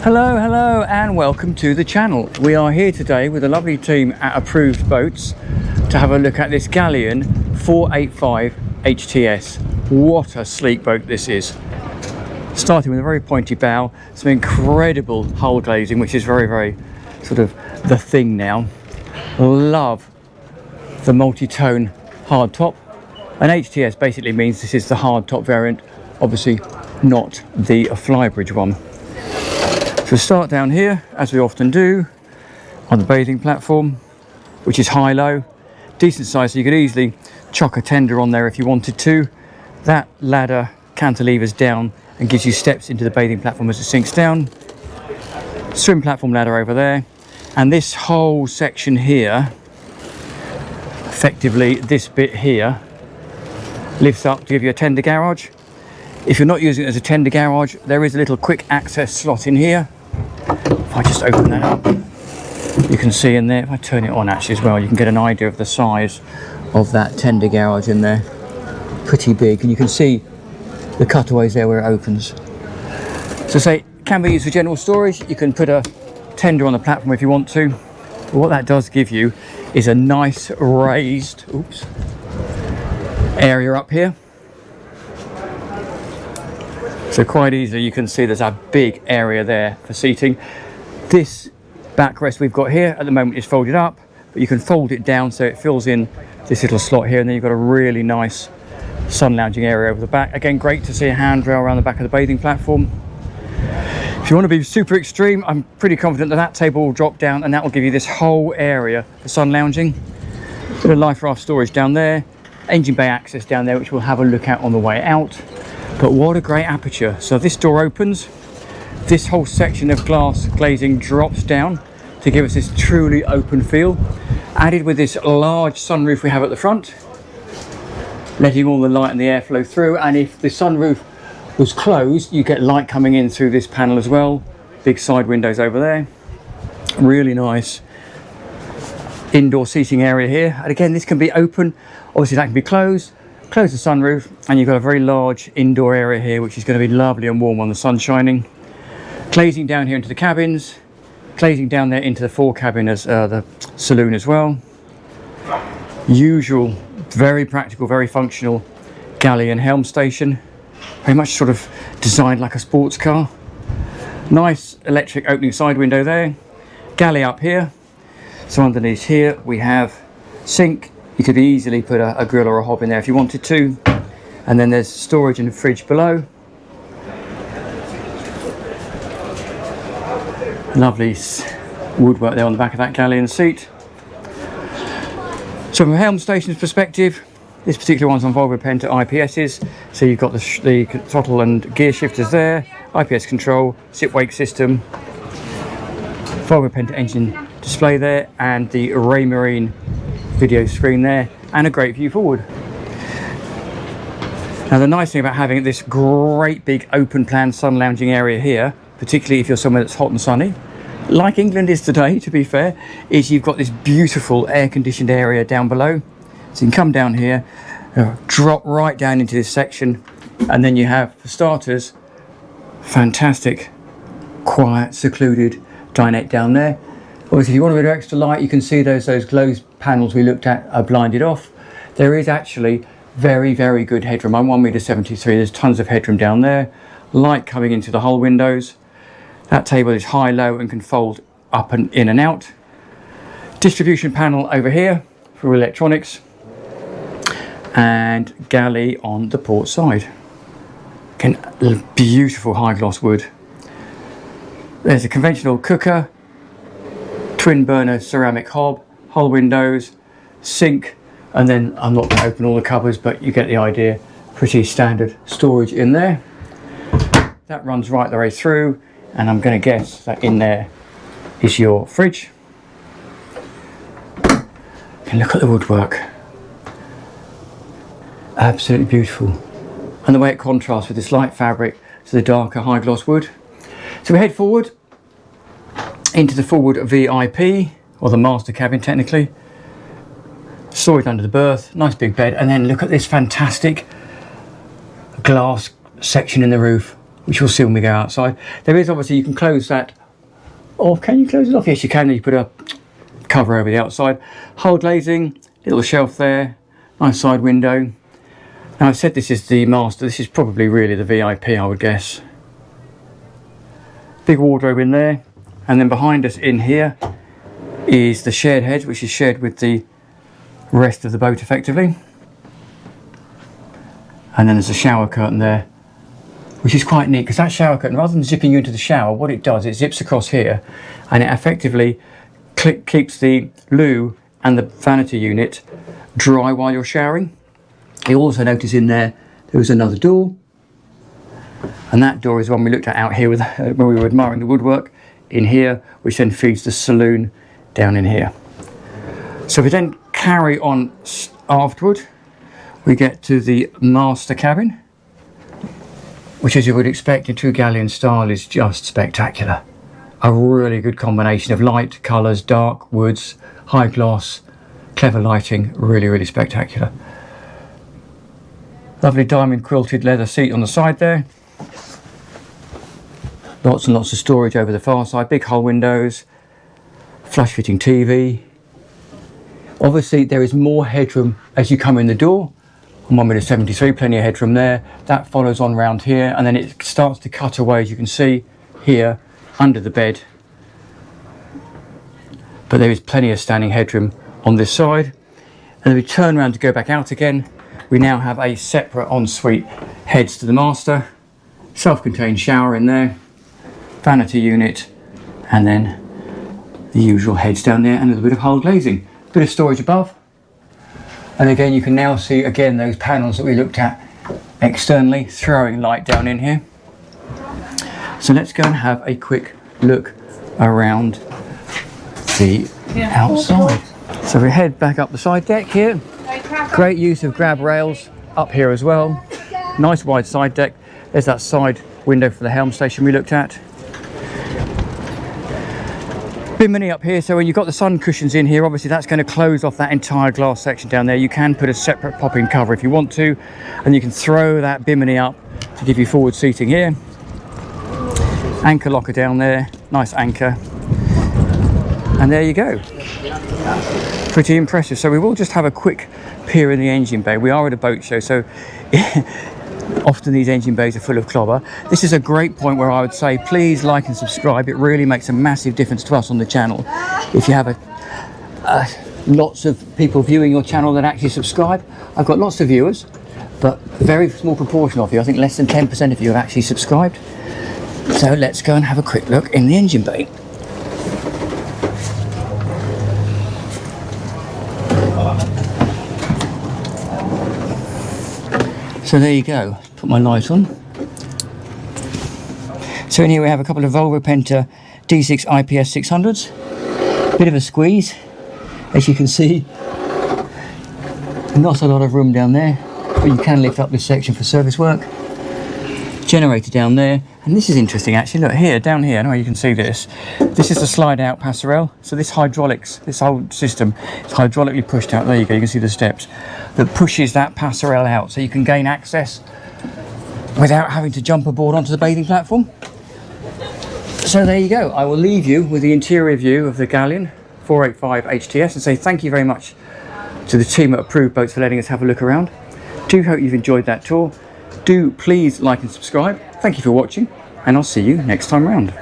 Hello and welcome to the channel. We are here today with a lovely team at Approved Boats to have a look at this Galeon 485 HTS. What a sleek boat this is. Starting with a very pointy bow, some incredible hull glazing, which is very sort of the thing now. Love the multi-tone hard top. An HTS basically means this is the hard top variant, obviously not the flybridge one. So start down here, as we often do, on the bathing platform, which is high-low, decent size, so you could easily chuck a tender on there if you wanted to. That ladder cantilevers down and gives you steps into the bathing platform as it sinks down. Swim platform ladder over there, and this whole section here, effectively this bit here, lifts up to give you a tender garage. If you're not using it as a tender garage, there is a little quick access slot in here. If I just open that up, you can see in there, if I turn it on actually as well, you can get an idea of the size of that tender garage in there. Pretty big, and you can see the cutaways there where it opens. So say, it can be used for general storage. You can put a tender on the platform if you want to. But what that does give you is a nice raised area up here. So quite easily you can see there's a big area there for seating. This backrest we've got here at the moment is folded up, but you can fold it down so it fills in this little slot here, and then you've got a really nice sun lounging area over the back. Again, great to see a handrail around the back of the bathing platform. If you want to be super extreme, I'm pretty confident that that table will drop down and that will give you this whole area for sun lounging. Bit of life raft storage down there, engine bay access down there, which we'll have a look at on the way out. But what a great aperture. So this door opens, this whole section of glass glazing drops down to give us this truly open feel, added with this large sunroof we have at the front, letting all the light and the air flow through. And if the sunroof was closed, you get light coming in through this panel as well. Big side windows over there. Really nice indoor seating area here. And again, this can be open, obviously that can be closed. Close the sunroof and you've got a very large indoor area here, which is going to be lovely and warm when the sun's shining. Glazing down here into the cabins, glazing down there into the fore cabin as the saloon as well. Usual, very practical, very functional Galeon helm station. Very much sort of designed like a sports car. Nice electric opening side window there. Galley up here. So underneath here we have sink. You could easily put a grill or a hob in there if you wanted to. And then there's storage and a fridge below. Lovely woodwork there on the back of that Galeon seat. So from a helm station's perspective, this particular one's on Volvo Penta IPS's. So you've got the throttle and gear shifters there, IPS control, sit wake system, Volvo Penta engine display there, and the Ray Marine video screen there, and a great view forward. Now the nice thing about having this great big open plan sun lounging area here, particularly if you're somewhere that's hot and sunny, like England is today to be fair, is you've got this beautiful air conditioned area down below. So you can come down here, drop right down into this section, and then you have, for starters, fantastic quiet secluded dinette down there. Obviously if you want a bit of extra light, you can see those glazed panels we looked at are blinded off. There is actually very good headroom. I'm 1.73 m, there's tons of headroom down there. Light coming into the hull windows. That table is high-low and can fold up and in and out. Distribution panel over here for electronics. And galley on the port side. Again, beautiful high gloss wood. There's a conventional cooker, twin burner ceramic hob, hull windows, sink, and then I'm not going to open all the cupboards, but you get the idea. Pretty standard storage in there. That runs right the way through, and I'm going to guess that in there is your fridge. And look at the woodwork. Absolutely beautiful. And the way it contrasts with this light fabric to the darker high gloss wood. So we head forward into the forward VIP, or the master cabin technically. Storage under the berth, nice big bed, and then look at this fantastic glass section in the roof. which we'll see when we go outside. There is obviously, you can close that off. Can you close it off? Yes, you can. You put a cover over the outside. Hull glazing, little shelf there, nice side window. Now I've said this is the master. This is probably really the VIP, I would guess. Big wardrobe in there, and then behind us in here is the shared head, which is shared with the rest of the boat effectively. And then there's a shower curtain there, which is quite neat, because that shower curtain, rather than zipping you into the shower, what it does, it zips across here and it effectively keeps the loo and the vanity unit dry while you're showering. You also notice in there was another door, and that door is one we looked at out here with, when we were admiring the woodwork in here, which then feeds the saloon down in here. So we then carry on afterward. We get to the master cabin, which, as you would expect in true Galeon style, is just spectacular. A really good combination of light, colours, dark, woods, high gloss, clever lighting, really, really spectacular. Lovely diamond quilted leather seat on the side there. Lots and lots of storage over the far side, big hull windows, flush fitting TV. Obviously there is more headroom as you come in the door. On 1.73 m, plenty of headroom there. That follows on round here, and then it starts to cut away, as you can see here, under the bed. But there is plenty of standing headroom on this side. And then we turn around to go back out again. We now have a separate ensuite heads to the master, self-contained shower in there, vanity unit, and then the usual heads down there, and a little bit of hull glazing. Bit of storage above. And again, you can now see again those panels that we looked at externally, throwing light down in here. So let's go and have a quick look around the outside. So we head back up the side deck here. Great use of grab rails up here as well. Nice wide side deck. There's that side window for the helm station we looked at. Bimini up here, so when you've got the sun cushions in here, obviously that's going to close off that entire glass section down there. You can put a separate pop-in cover if you want to, and you can throw that bimini up to give you forward seating here. Anchor locker down there, nice anchor, and there you go. Pretty impressive. So we will just have a quick peer in the engine bay. We are at a boat show, so often these engine bays are full of clobber. This is a great point where I would say please like and subscribe. It really makes a massive difference to us on the channel. If you have lots of people viewing your channel that actually subscribe, I've got lots of viewers, but a very small proportion of you, I think less than 10% of you, have actually subscribed. So let's go and have a quick look in the engine bay. So there you go, put my light on. So in here we have a couple of Volvo Penta D6 IPS 600s. Bit of a squeeze, as you can see. Not a lot of room down there, but you can lift up this section for service work. Generator down there, and this is interesting actually. Look here, down here, I know you can see this. This is the slide out passerelle. So this hydraulics, this whole system is hydraulically pushed out. There you go, you can see the steps that pushes that passerelle out, so you can gain access without having to jump aboard onto the bathing platform. So there you go. I will leave you with the interior view of the Galeon 485 HTS and say thank you very much to the team at Approved Boats for letting us have a look around. Do hope you've enjoyed that tour. Do please like and subscribe. Thank you for watching, and I'll see you next time round.